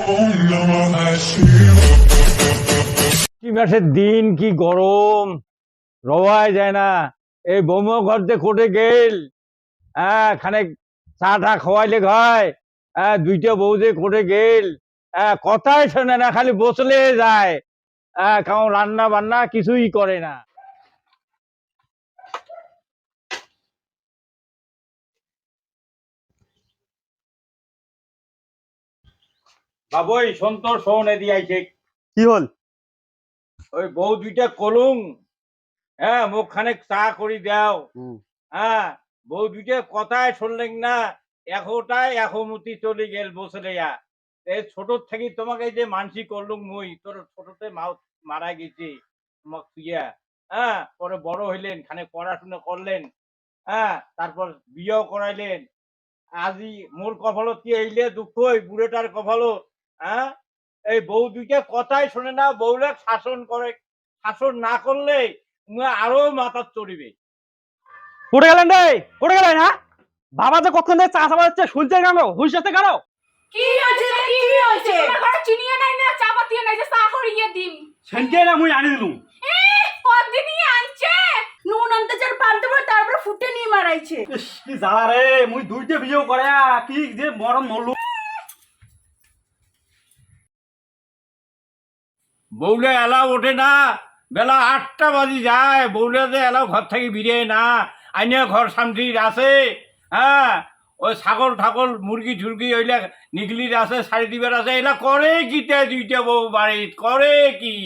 কি মাসের দিন কি গরম, রওয়াই যায় না। এই বৌমা ঘরতে কোটে গেল, হ্যাঁ খানিক চা টা খাওয়াইলে হয়। হ্যাঁ দুইটা বউ যে কোটে গেল, হ্যাঁ কথাই শোনে না, খালি বসলে যায়। হ্যাঁ কারণ রান্না বান্না কিছুই করে না। বাবুই সন্তোষ শোন এদি আইছে। কি হল? ওই বউ দুইটা কলুং, হ্যাঁ মুখ খানিক চা করি দাও। হ্যাঁ বউ দুইটা কথায় শুনলেন না, এখোটাই এখমতি চলে গেল বসলেয়া। এই ছোট থেকে তোমাকে যে মানসি করলুম মুই, তোর ছোটতে মারা গেছি তোমাকে তুইয়া। হ্যাঁ পরে বড় হইলেন, খানিক পড়াশোনা করলেন, হ্যাঁ তারপর বিয়েও করাইলেন। আজি মোর কপালত কি এইলে দুঃখ, ওই বুড়েটার কপালত। হ্যাঁ এই বউ দুইটা কথাই শোনে না, বউরা শাসন করে, শাসন না করলে উহা আরো মাথা চড়িবে। কোটে গেলেন রে? কোটে গেলেন? হ্যাঁ, বাবা যে কখন চা খাওয়া যাচ্ছে শুনছে কেন? হুঁশ আছে কেন? কি হয়েছে রে? কি হয়েছে? তোমার ঘরে চিনিও নাই না, চা পাতিও নাই যে চা করিয়ে দিম। সেনকে না মুই আনি দিলুম। এ কতদিনই আনছে, নুন আনতে চার পান্তে পড়ে তারপর ফুটে নিয়ে মারাইছে। ইস কি জ্বালা রে, মুই দুইটা বিয়ে করে কি যে মরম মরলু। বউলে এলাও ওঠে না, বেলা 8টা বাজি যায়, বউলে যে এলাও ঘর থেকে বেরিয়ে না। আইনে ঘর শান্তির আছে, হ্যাঁ ওই ছাগল ঠাগল মুরগি ঠুরগি ওইলা নিগলির আছে, শাড়ি দিবার আছে, এলা করে কি তে দুইটা বউ বাড়িত করে কি?